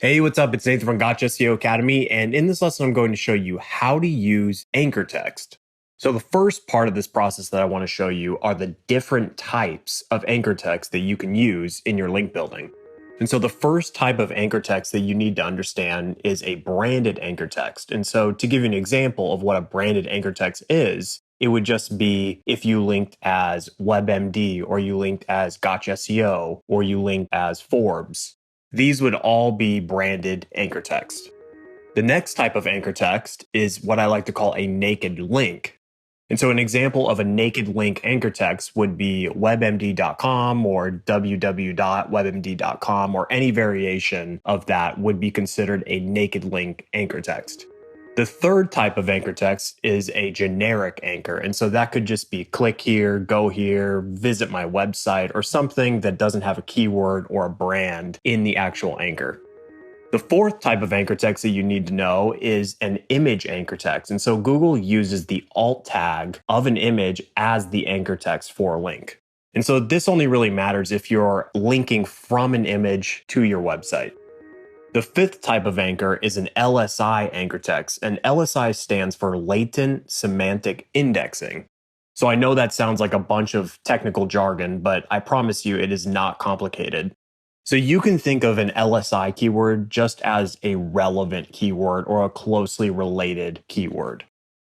Hey, what's up? It's Nathan from Gotcha SEO Academy, and in this lesson, I'm going to show you how to use anchor text. So the first part of this process that I want to show you are the different types of anchor text that you can use in your link building. And so the first type of anchor text that you need to understand is a branded anchor text. And so to give you an example of what a branded anchor text is, it would just be if you linked as WebMD, or you linked as Gotcha SEO, or you linked as Forbes. These would all be branded anchor text. The next type of anchor text is what I like to call a naked link. And so an example of a naked link anchor text would be webmd.com or www.webmd.com, or any variation of that would be considered a naked link anchor text. The third type of anchor text is a generic anchor. And so that could just be click here, go here, visit my website, or something that doesn't have a keyword or a brand in the actual anchor. The fourth type of anchor text that you need to know is an image anchor text. And so Google uses the alt tag of an image as the anchor text for a link. And so this only really matters if you're linking from an image to your website. The fifth type of anchor is an LSI anchor text, and LSI stands for latent semantic indexing. So I know that sounds like a bunch of technical jargon, but I promise you it is not complicated. So you can think of an LSI keyword just as a relevant keyword or a closely related keyword.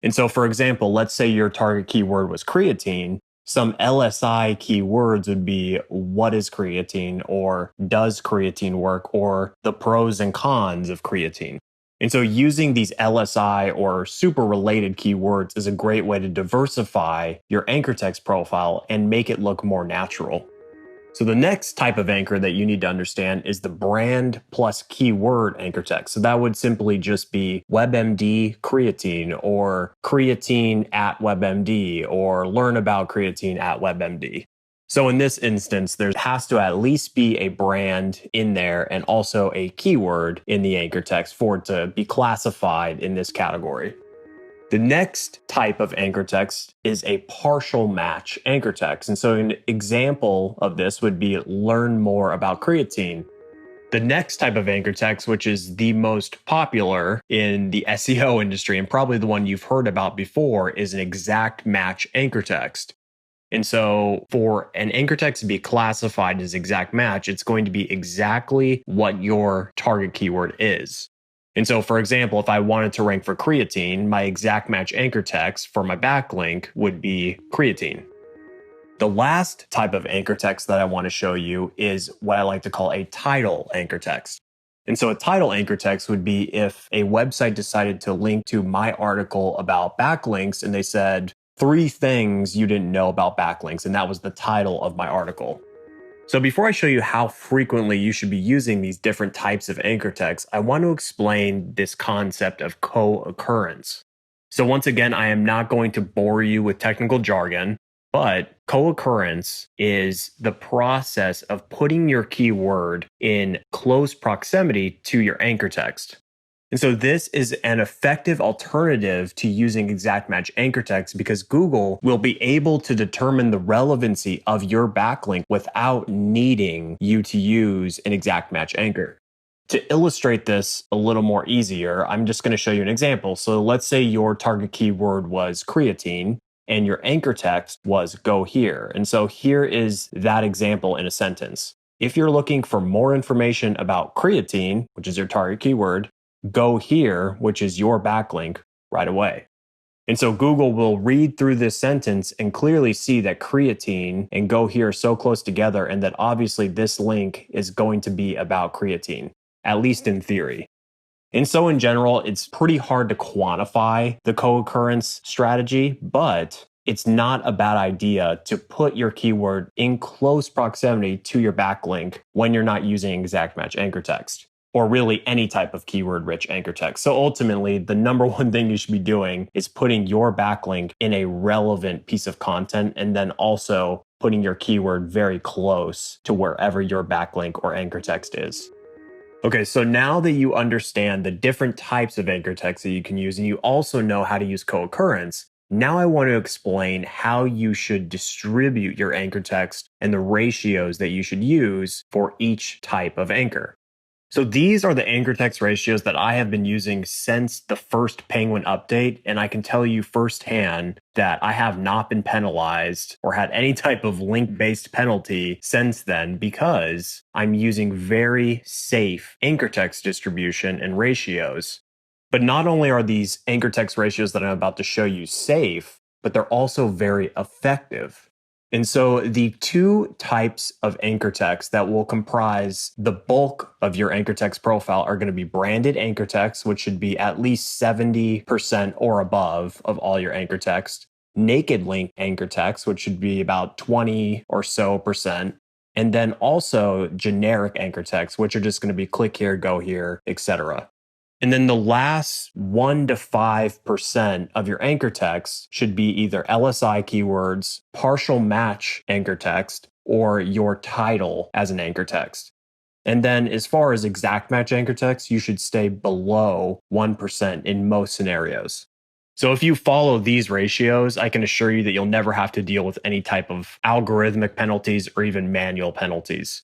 And so, for example, let's say your target keyword was creatine. Some LSI keywords would be what is creatine, or does creatine work, or the pros and cons of creatine. And so using these LSI or super related keywords is a great way to diversify your anchor text profile and make it look more natural. So the next type of anchor that you need to understand is the brand plus keyword anchor text. So that would simply just be WebMD creatine, or creatine at WebMD, or learn about creatine at WebMD. So in this instance, there has to at least be a brand in there and also a keyword in the anchor text for it to be classified in this category. The next type of anchor text is a partial match anchor text. And so an example of this would be learn more about creatine. The next type of anchor text, which is the most popular in the SEO industry and probably the one you've heard about before, is an exact match anchor text. And so for an anchor text to be classified as exact match, it's going to be exactly what your target keyword is. And so, for example, if I wanted to rank for creatine, my exact match anchor text for my backlink would be creatine. The last type of anchor text that I want to show you is what I like to call a title anchor text. And so a title anchor text would be if a website decided to link to my article about backlinks and they said 3 things you didn't know about backlinks, and that was the title of my article. So before I show you how frequently you should be using these different types of anchor text, I want to explain this concept of co-occurrence. So once again, I am not going to bore you with technical jargon, but co-occurrence is the process of putting your keyword in close proximity to your anchor text. And so this is an effective alternative to using exact match anchor text because Google will be able to determine the relevancy of your backlink without needing you to use an exact match anchor. To illustrate this a little more easier, I'm just going to show you an example. So let's say your target keyword was creatine and your anchor text was go here. And so here is that example in a sentence. If you're looking for more information about creatine, which is your target keyword, go here, which is your backlink, right away. And so Google will read through this sentence and clearly see that creatine and go here are so close together, and that obviously this link is going to be about creatine, at least in theory. And so in general, it's pretty hard to quantify the co-occurrence strategy, but it's not a bad idea to put your keyword in close proximity to your backlink when you're not using exact match anchor text, or really any type of keyword-rich anchor text. So ultimately, the number one thing you should be doing is putting your backlink in a relevant piece of content, and then also putting your keyword very close to wherever your backlink or anchor text is. Okay, so now that you understand the different types of anchor text that you can use, and you also know how to use co-occurrence, now I want to explain how you should distribute your anchor text and the ratios that you should use for each type of anchor. So these are the anchor text ratios that I have been using since the first Penguin update. And I can tell you firsthand that I have not been penalized or had any type of link-based penalty since then because I'm using very safe anchor text distribution and ratios. But not only are these anchor text ratios that I'm about to show you safe, but they're also very effective. And so the two types of anchor text that will comprise the bulk of your anchor text profile are going to be branded anchor text, which should be at least 70% or above of all your anchor text, naked link anchor text, which should be about 20 or so percent, and then also generic anchor text, which are just going to be click here, go here, etc. And then the last 1 to 5% of your anchor text should be either LSI keywords, partial match anchor text, or your title as an anchor text. And then as far as exact match anchor text, you should stay below 1% in most scenarios. So if you follow these ratios, I can assure you that you'll never have to deal with any type of algorithmic penalties or even manual penalties.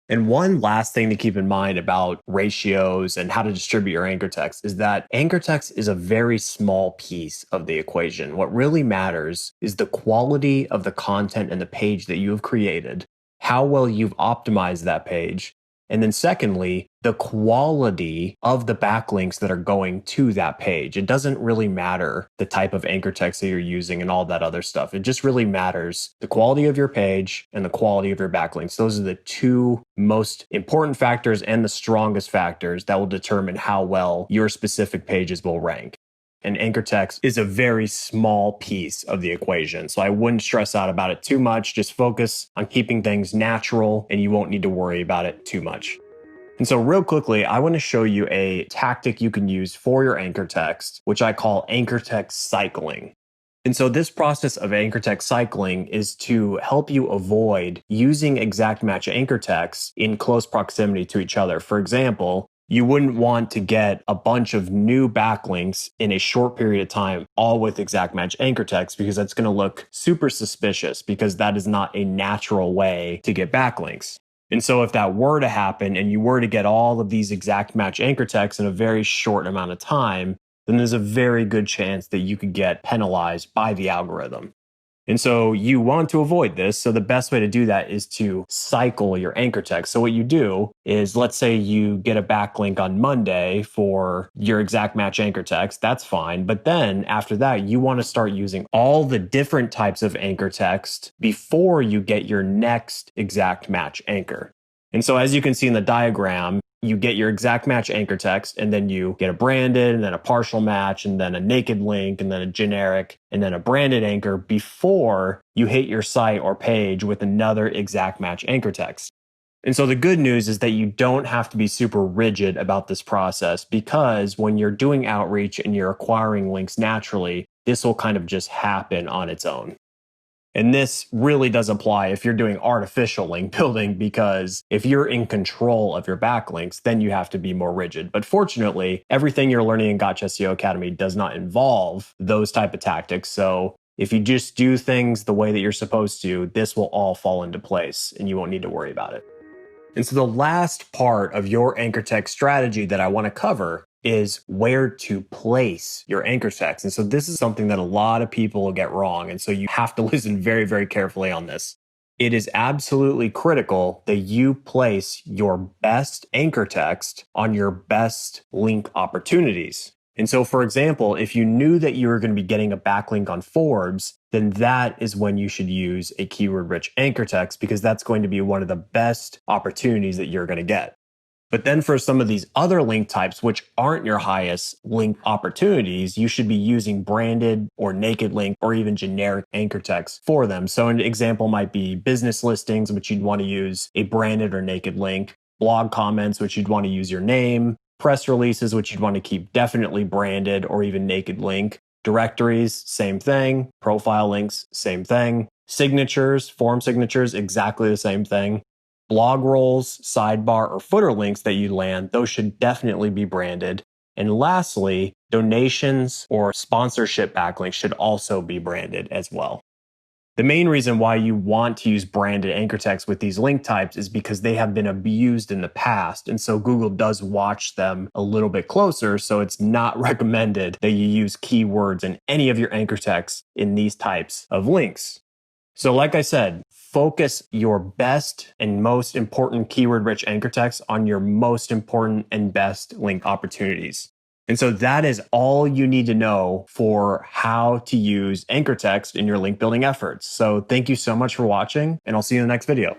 And one last thing to keep in mind about ratios and how to distribute your anchor text is that anchor text is a very small piece of the equation. What really matters is the quality of the content and the page that you have created, how well you've optimized that page, and then secondly, the quality of the backlinks that are going to that page. It doesn't really matter the type of anchor text that you're using and all that other stuff. It just really matters the quality of your page and the quality of your backlinks. Those are the two most important factors and the strongest factors that will determine how well your specific pages will rank. And anchor text is a very small piece of the equation. So I wouldn't stress out about it too much. Just focus on keeping things natural and you won't need to worry about it too much. And so real quickly, I want to show you a tactic you can use for your anchor text, which I call anchor text cycling. And so this process of anchor text cycling is to help you avoid using exact match anchor text in close proximity to each other. For example, you wouldn't want to get a bunch of new backlinks in a short period of time, all with exact match anchor text, because that's going to look super suspicious because that is not a natural way to get backlinks. And so if that were to happen and you were to get all of these exact match anchor texts in a very short amount of time, then there's a very good chance that you could get penalized by the algorithm. And so you want to avoid this. So the best way to do that is to cycle your anchor text. So what you do is, let's say you get a backlink on Monday for your exact match anchor text. That's fine. But then after that, you want to start using all the different types of anchor text before you get your next exact match anchor. And so as you can see in the diagram, you get your exact match anchor text, and then you get a branded, and then a partial match, and then a naked link, and then a generic, and then a branded anchor before you hit your site or page with another exact match anchor text. And so the good news is that you don't have to be super rigid about this process, because when you're doing outreach and you're acquiring links naturally, this will kind of just happen on its own. And this really does apply if you're doing artificial link building, because if you're in control of your backlinks, then you have to be more rigid. But fortunately, everything you're learning in Gotcha SEO Academy does not involve those type of tactics. So if you just do things the way that you're supposed to, this will all fall into place and you won't need to worry about it. And so the last part of your anchor text strategy that I want to cover is where to place your anchor text. And so this is something that a lot of people will get wrong. And so you have to listen very, very carefully on this. It is absolutely critical that you place your best anchor text on your best link opportunities. And so, for example, if you knew that you were going to be getting a backlink on Forbes, then that is when you should use a keyword-rich anchor text, because that's going to be one of the best opportunities that you're going to get. But then for some of these other link types, which aren't your highest link opportunities, you should be using branded or naked link or even generic anchor text for them. So an example might be business listings, which you'd want to use a branded or naked link, blog comments, which you'd want to use your name, press releases, which you'd want to keep definitely branded or even naked link, directories, same thing, profile links, same thing, signatures, form signatures, exactly the same thing. Blog rolls, sidebar, or footer links that you land, those should definitely be branded. And lastly, donations or sponsorship backlinks should also be branded as well. The main reason why you want to use branded anchor text with these link types is because they have been abused in the past. And so Google does watch them a little bit closer. So it's not recommended that you use keywords in any of your anchor text in these types of links. So like I said, focus your best and most important keyword-rich anchor text on your most important and best link opportunities. And so that is all you need to know for how to use anchor text in your link building efforts. So thank you so much for watching, and I'll see you in the next video.